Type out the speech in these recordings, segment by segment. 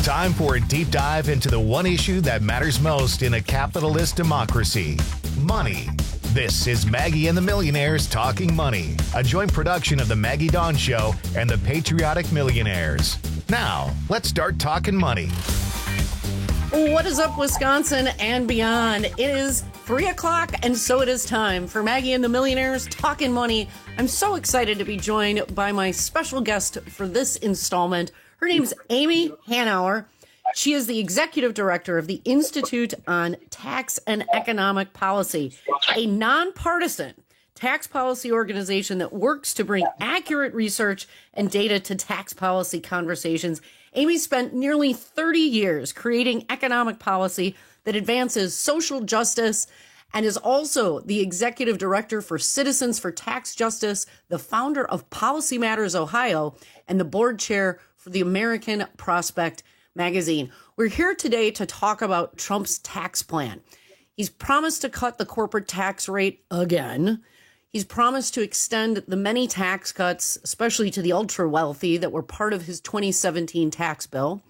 time for a deep dive into the one issue that matters most in a capitalist democracy: money. This is Maggie and the Millionaires Talking Money, a joint production of The Maggie Dawn Show and The Patriotic Millionaires. Now, let's start talking money. What is up, Wisconsin and beyond? It is 3 o'clock, and so it is time for Maggie and the Millionaires Talking Money. I'm so excited to be joined by my special guest for this installment. Her name's Amy Hanauer. She is the executive director of the Institute on Tax and Economic Policy, a nonpartisan tax policy organization that works to bring accurate research and data to tax policy conversations. Amy spent nearly 30 years creating economic policy that advances social justice and is also the executive director for Citizens for Tax Justice, the founder of Policy Matters Ohio, and the board chair for the American Prospect magazine. We're here today to talk about Trump's tax plan. He's promised to cut the corporate tax rate again. He's promised to extend the many tax cuts, especially to the ultra wealthy, that were part of his 2017 tax bill.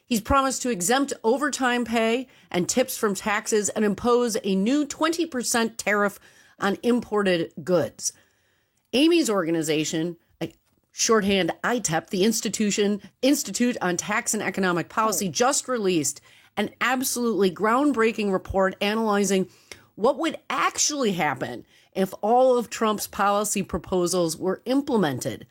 He's promised to exempt overtime pay and tips from taxes and impose a new 20% tariff on imported goods. Amy's organization, shorthand ITEP, the Institute on Tax and Economic Policy, just released an absolutely groundbreaking report analyzing what would actually happen if all of Trump's policy proposals were implemented.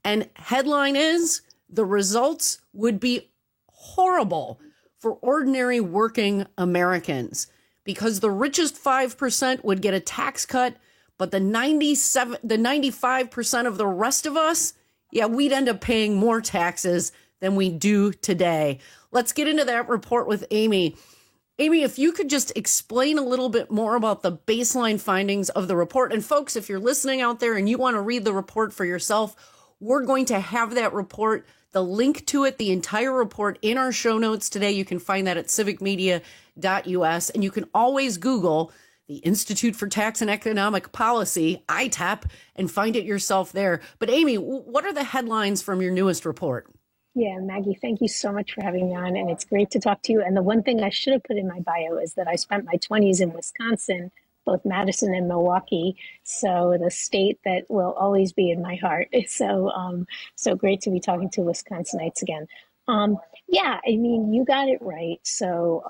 And headline is, the results would be horrible for ordinary working Americans, because the richest 5% would get a tax cut, but the 95% of the rest of us, we'd end up paying more taxes than we do today. Let's get into that report with Amy. Amy, if you could just explain a little bit more about the baseline findings of the report. And folks, if you're listening out there and you want to read the report for yourself, we're going to have that report, the link to it, the entire report in our show notes today. You can find that at civicmedia.us, and you can always Google the Institute for Tax and Economic Policy, ITAP, and find it yourself there. But Amy, what are the headlines from your newest report? Yeah, Maggie, thank you so much for having me on, and it's great to talk to you. And the one thing I should have put in my bio is that I spent my 20s in Wisconsin, both Madison and Milwaukee, so the state that will always be in my heart. So great to be talking to Wisconsinites again. You got it right. So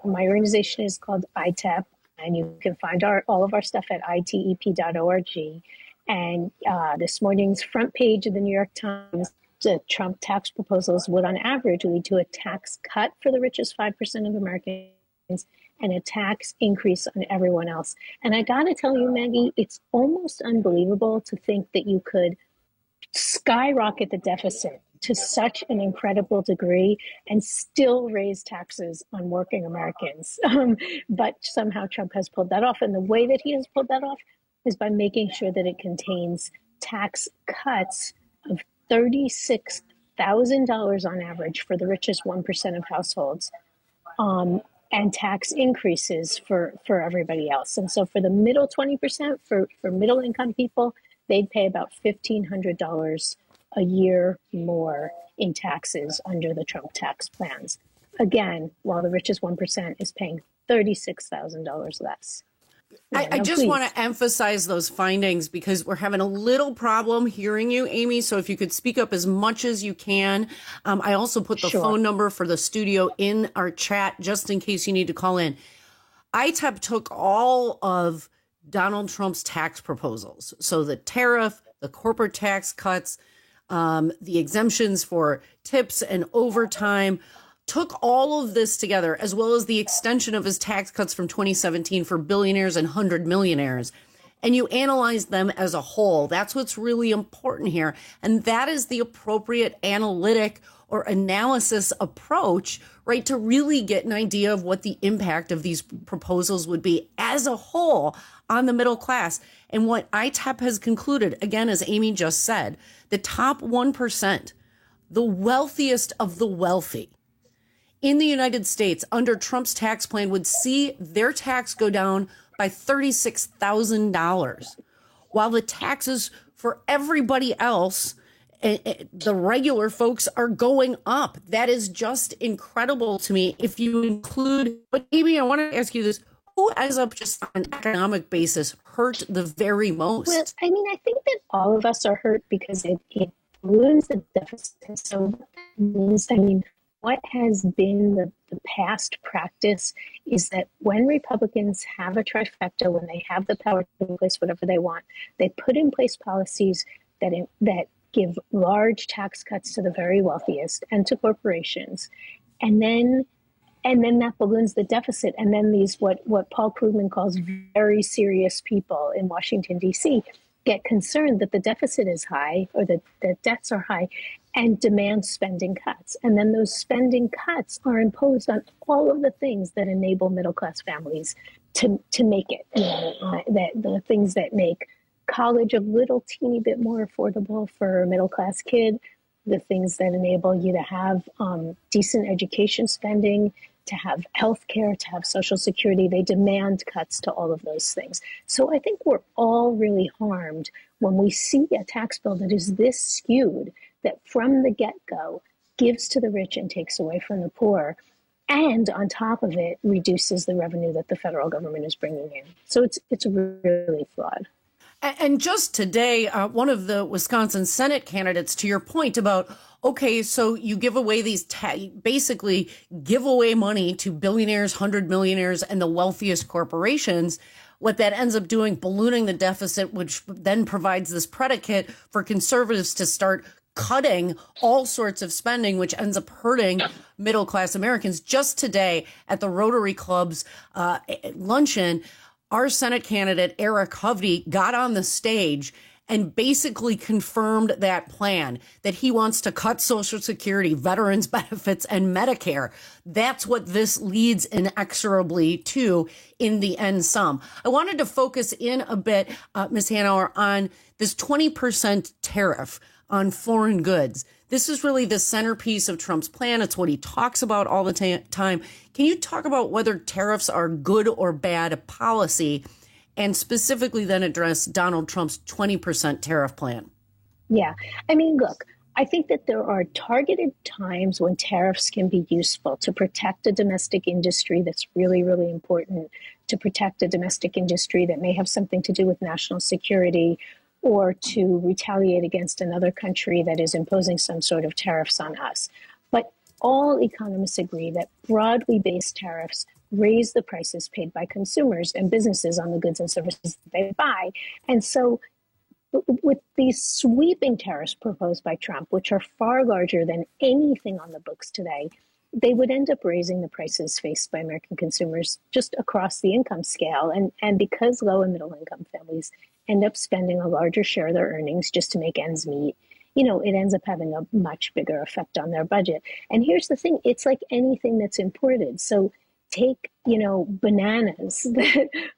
my organization is called ITEP, and you can find all of our stuff at itep.org. And this morning's front page of the New York Times, the Trump tax proposals would on average lead to a tax cut for the richest 5% of Americans and a tax increase on everyone else. And I got to tell you, Maggie, it's almost unbelievable to think that you could skyrocket the deficit to such an incredible degree and still raise taxes on working Americans. But somehow Trump has pulled that off. And the way that he has pulled that off is by making sure that it contains tax cuts of $36,000 on average for the richest 1% of households, and tax increases for everybody else. And so for the middle 20%, for middle income people, they'd pay about $1,500 a year more in taxes under the Trump tax plans. Again, while the richest 1% is paying $36,000 less. I just want to emphasize those findings because we're having a little problem hearing you, Amy. So if you could speak up as much as you can. I also put the phone number for the studio in our chat just in case you need to call in. ITEP took all of Donald Trump's tax proposals. So the tariff, the corporate tax cuts, the exemptions for tips and overtime, took all of this together, as well as the extension of his tax cuts from 2017 for billionaires and 100 millionaires. And you analyze them as a whole. That's what's really important here. And that is the appropriate analytic or analysis approach, right, to really get an idea of what the impact of these proposals would be as a whole on the middle class. And what ITEP has concluded, again, as Amy just said, the top 1%, the wealthiest of the wealthy in the United States under Trump's tax plan would see their tax go down by $36,000, while the taxes for everybody else the regular folks are going up. That is just incredible to me. If you include, but Amy, I want to ask you this. Who ends up just on an economic basis hurt the very most? Well, I mean, I think that all of us are hurt because it balloons the deficit. So what that means, I mean, what has been the past practice is that when Republicans have a trifecta, when they have the power to put in place whatever they want, they put in place policies that give large tax cuts to the very wealthiest and to corporations. And then that balloons the deficit. And then these, what Paul Krugman calls very serious people in Washington, D.C., get concerned that the deficit is high or that the debts are high and demand spending cuts. And then those spending cuts are imposed on all of the things that enable middle-class families to make it, the things that make college a little teeny bit more affordable for a middle-class kid, the things that enable you to have decent education spending, to have health care, to have Social Security. They demand cuts to all of those things. So I think we're all really harmed when we see a tax bill that is this skewed, that from the get-go gives to the rich and takes away from the poor, and on top of it reduces the revenue that the federal government is bringing in. So it's really flawed. And just today, one of the Wisconsin Senate candidates, to your point about, okay, so you give away these, basically give away money to billionaires, 100 millionaires, and the wealthiest corporations. What that ends up doing, ballooning the deficit, which then provides this predicate for conservatives to start cutting all sorts of spending, which ends up hurting middle-class Americans. Just today at the Rotary Club's luncheon, our Senate candidate, Eric Hovde, got on the stage and basically confirmed that plan, that he wants to cut Social Security, veterans benefits, and Medicare. That's what this leads inexorably to in the end sum. I wanted to focus in a bit, Ms. Hanauer, on this 20% tariff on foreign goods. This is really the centerpiece of Trump's plan. It's what he talks about all the time. Can you talk about whether tariffs are good or bad policy, and specifically then address Donald Trump's 20% tariff plan? Yeah. I mean, look, I think that there are targeted times when tariffs can be useful to protect a domestic industry that's really, really important, to protect a domestic industry that may have something to do with national security, or to retaliate against another country that is imposing some sort of tariffs on us. But all economists agree that broadly based tariffs raise the prices paid by consumers and businesses on the goods and services that they buy. And so with these sweeping tariffs proposed by Trump, which are far larger than anything on the books today, they would end up raising the prices faced by American consumers just across the income scale. And because low and middle income families end up spending a larger share of their earnings just to make ends meet, it ends up having a much bigger effect on their budget. And here's the thing, it's like anything that's imported. So take, bananas,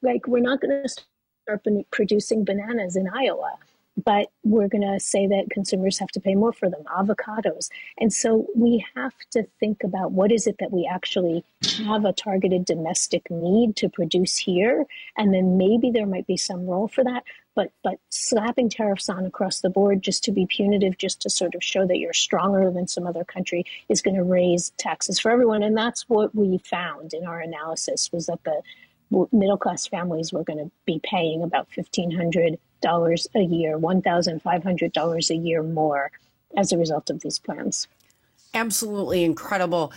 like we're not going to start producing bananas in Iowa, but we're going to say that consumers have to pay more for them, avocados. And so we have to think about what is it that we actually have a targeted domestic need to produce here. And then maybe there might be some role for that. But slapping tariffs on across the board just to be punitive, just to sort of show that you're stronger than some other country, is going to raise taxes for everyone. And that's what we found in our analysis, was that the middle-class families were going to be paying about $1,500 a year, $1,500 a year more as a result of these plans. Absolutely incredible.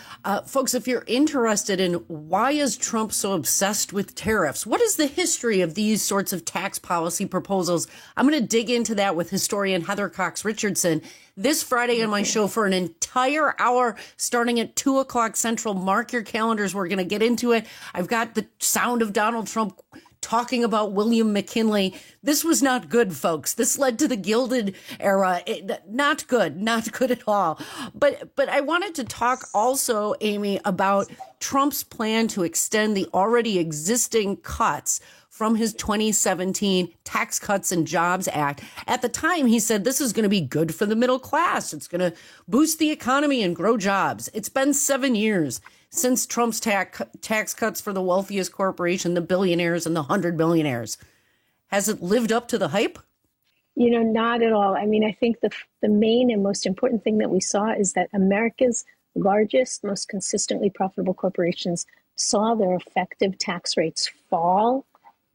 Folks, if you're interested in why is Trump so obsessed with tariffs, what is the history of these sorts of tax policy proposals? I'm going to dig into that with historian Heather Cox Richardson this Friday on my show for an entire hour starting at 2 o'clock Central. Mark your calendars. We're going to get into it. I've got the sound of Donald Trump talking about William McKinley. This was not good, folks. This led to the Gilded Era. Not good at all. But I wanted to talk also, Amy, about Trump's plan to extend the already existing cuts from his 2017 Tax Cuts and Jobs Act. At the time, he said this is going to be good for the middle class. It's going to boost the economy and grow jobs. It's been 7 years since Trump's tax cuts for the wealthiest corporation, the billionaires and the 100 millionaires. Has it lived up to the hype? Not at all. I mean, I think the main and most important thing that we saw is that America's largest, most consistently profitable corporations saw their effective tax rates fall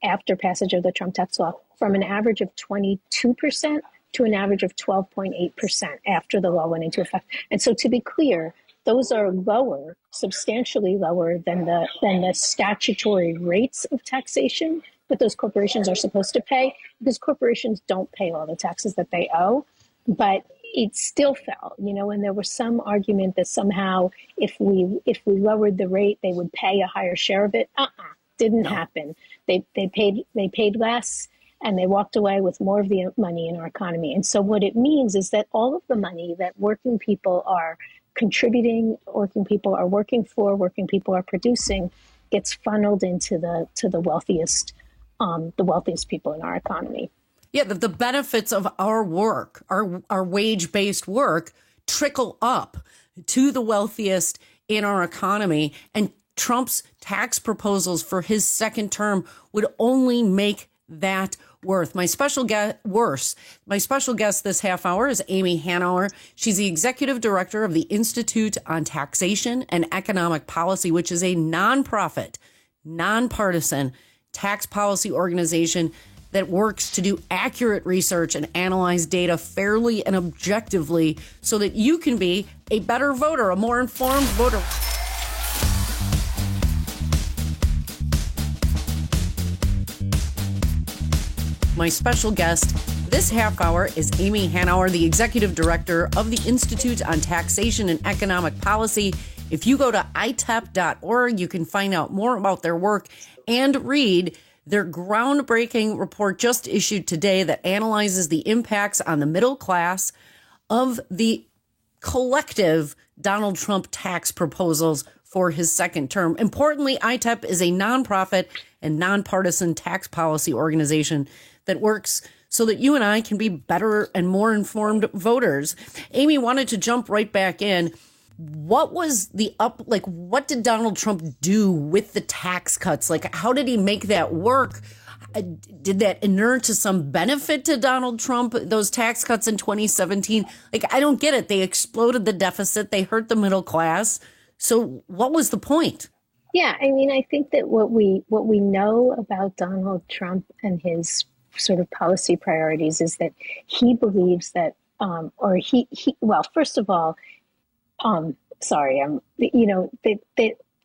after passage of the Trump tax law from an average of 22% to an average of 12.8% after the law went into effect. And so to be clear, those are lower, substantially lower than the statutory rates of taxation that those corporations are supposed to pay, because corporations don't pay all the taxes that they owe. But it still fell, and there was some argument that somehow if we lowered the rate, they would pay a higher share of it. Didn't happen. They paid less, and they walked away with more of the money in our economy. And so what it means is that all of the money that working people are contributing, working people are working for, working people are producing, gets funneled into the wealthiest people in our economy. Yeah, the benefits of our work, our wage-based work, trickle up to the wealthiest in our economy. And Trump's tax proposals for his second term would only make that worse. My special guest this half hour is Amy Hanauer. She's the executive director of the Institute on Taxation and Economic Policy, which is a nonprofit, nonpartisan tax policy organization that works to do accurate research and analyze data fairly and objectively so that you can be a better voter, a more informed voter. My special guest this half hour is Amy Hanauer, the executive director of the Institute on Taxation and Economic Policy. If you go to itep.org, you can find out more about their work and read their groundbreaking report just issued today that analyzes the impacts on the middle class of the collective Donald Trump tax proposals for his second term. Importantly, ITEP is a nonprofit and nonpartisan tax policy organization that works so that you and I can be better and more informed voters. Amy wanted to jump right back in. What was what did Donald Trump do with the tax cuts? How did he make that work? Did that inure to some benefit to Donald Trump, those tax cuts in 2017? I don't get it. They exploded the deficit. They hurt the middle class. So what was the point? Yeah, I mean, I think that what we know about Donald Trump and his sort of policy priorities is that he believes that, first of all, the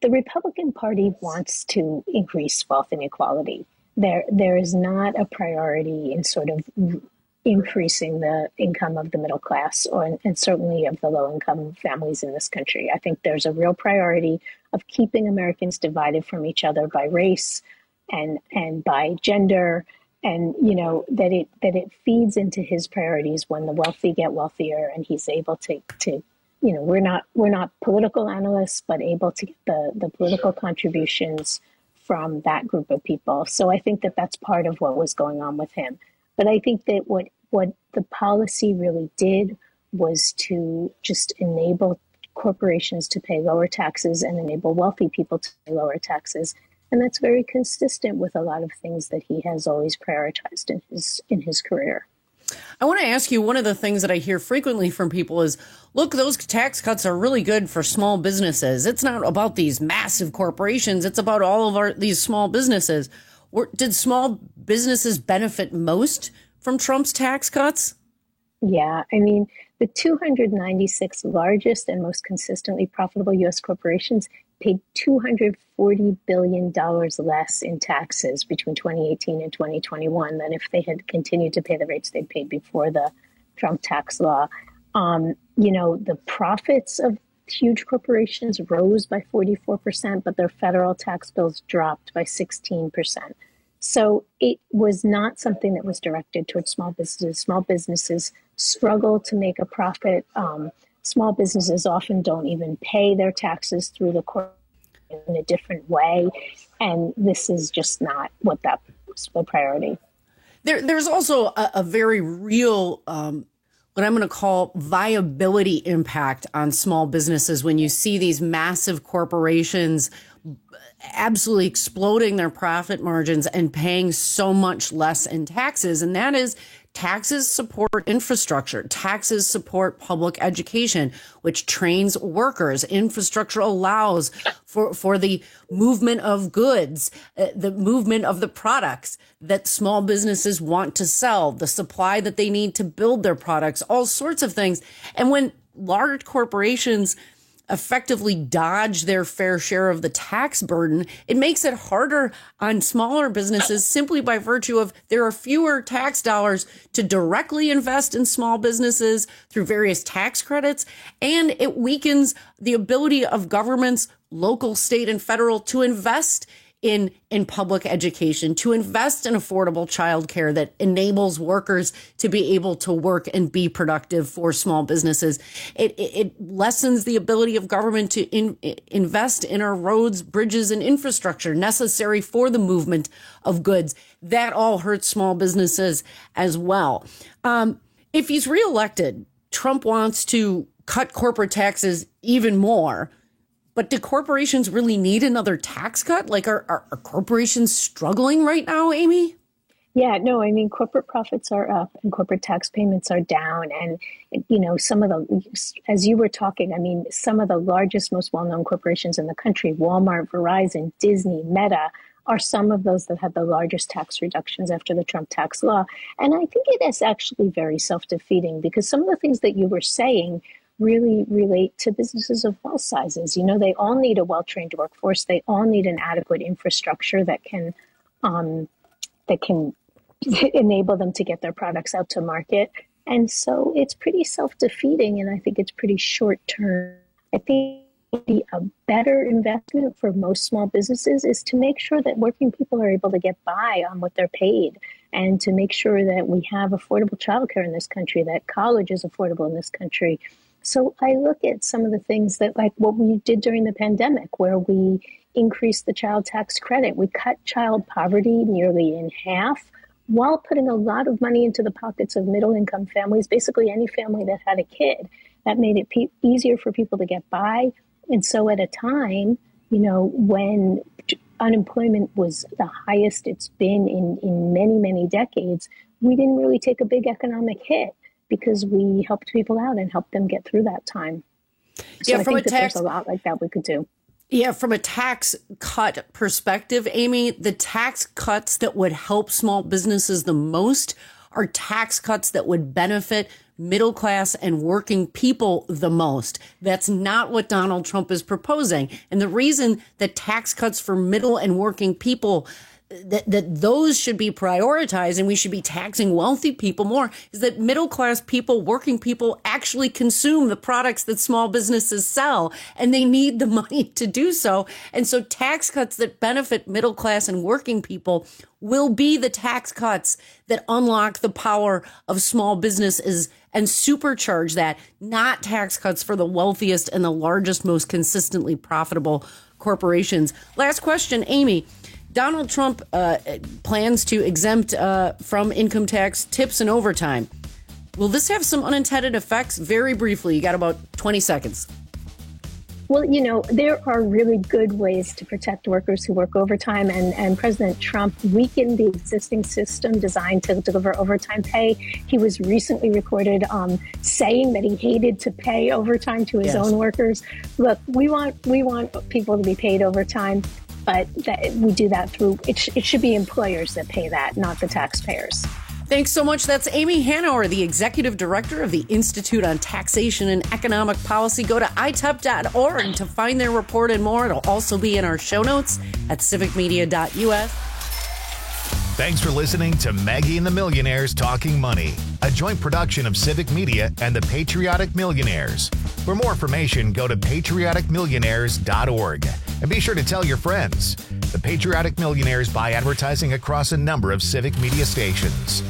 Republican Party wants to increase wealth inequality. There is not a priority in sort of increasing the income of the middle class and certainly of the low income families in this country. I think there's a real priority of keeping Americans divided from each other by race and by gender, and that it feeds into his priorities when the wealthy get wealthier and he's able to we're not political analysts, but able to get the political contributions from that group of people. So I think that that's part of what was going on with him. But I think that what the policy really did was to just enable corporations to pay lower taxes and enable wealthy people to pay lower taxes. And that's very consistent with a lot of things that he has always prioritized in his career. I want to ask you, one of the things that I hear frequently from people is, look, those tax cuts are really good for small businesses. It's not about these massive corporations. It's about all of these small businesses. Did small businesses benefit most from Trump's tax cuts? Yeah, I mean, the 296 largest and most consistently profitable U.S. corporations paid $240 billion less in taxes between 2018 and 2021 than if they had continued to pay the rates they'd paid before the Trump tax law. The profits of huge corporations rose by 44%, but their federal tax bills dropped by 16%. So it was not something that was directed towards small businesses. Small businesses struggle to make a profit. Small businesses often don't even pay their taxes through the court in a different way. And this is just not what that was the priority. There's also a very real, what I'm going to call viability impact on small businesses when you see these massive corporations absolutely exploding their profit margins and paying so much less in taxes. And that is taxes support infrastructure. Taxes support public education, which trains workers. Infrastructure allows for the movement of goods, the movement of the products that small businesses want to sell, the supply that they need to build their products, all sorts of things. And when large corporations effectively dodge their fair share of the tax burden, it makes it harder on smaller businesses simply by virtue of there are fewer tax dollars to directly invest in small businesses through various tax credits. And it weakens the ability of governments, local, state, and federal, to invest in public education, to invest in affordable childcare that enables workers to be able to work and be productive for small businesses. It lessens the ability of government to invest in our roads, bridges, and infrastructure necessary for the movement of goods. That all hurts small businesses as well. If he's reelected, Trump wants to cut corporate taxes even more. But do corporations really need another tax cut? Like, are corporations struggling right now, Amy? Yeah, no, I mean, corporate profits are up and corporate tax payments are down. And, you know, some of the, as you were talking, I mean, some of the largest, most well-known corporations in the country, Walmart, Verizon, Disney, Meta, are some of those that had the largest tax reductions after the Trump tax law. And I think it is actually very self-defeating, because some of the things that you were saying really relate to businesses of all sizes. You know, they all need a well-trained workforce. They all need an adequate infrastructure that can enable them to get their products out to market. And so it's pretty self-defeating, and I think it's pretty short-term. I think a better investment for most small businesses is to make sure that working people are able to get by on what they're paid, and to make sure that we have affordable childcare in this country, that college is affordable in this country. So I look at some of the things that, like what we did during the pandemic, where we increased the child tax credit. We cut child poverty nearly in half, while putting a lot of money into the pockets of middle-income families, basically any family that had a kid. That made it easier for people to get by. And so at a time, you know, when unemployment was the highest it's been in many, many decades, we didn't really take a big economic hit, because we helped people out and helped them get through that time. So yeah, I think that there's a lot like that we could do. Yeah, from a tax cut perspective, Amy, the tax cuts that would help small businesses the most are tax cuts that would benefit middle class and working people the most. That's not what Donald Trump is proposing. And the reason that tax cuts for middle and working people, that those should be prioritized and we should be taxing wealthy people more, is that middle class people, working people, actually consume the products that small businesses sell, and they need the money to do so. And so tax cuts that benefit middle class and working people will be the tax cuts that unlock the power of small businesses and supercharge that, not tax cuts for the wealthiest and the largest, most consistently profitable corporations. Last question, Amy. Donald Trump plans to exempt from income tax tips and overtime. Will this have some unintended effects? Very briefly, you got about 20 seconds. Well, you know, there are really good ways to protect workers who work overtime, and President Trump weakened the existing system designed to deliver overtime pay. He was recently recorded saying that he hated to pay overtime to his own workers. Look, we want people to be paid overtime, but we do that through, it should be employers that pay that, not the taxpayers. Thanks so much. That's Amy Hanauer, the Executive Director of the Institute on Taxation and Economic Policy. Go to itep.org to find their report and more. It'll also be in our show notes at civicmedia.us. Thanks for listening to Maggie and the Millionaires Talking Money, a joint production of Civic Media and the Patriotic Millionaires. For more information, go to patrioticmillionaires.org. And be sure to tell your friends. The Patriotic Millionaires buy advertising across a number of Civic Media stations.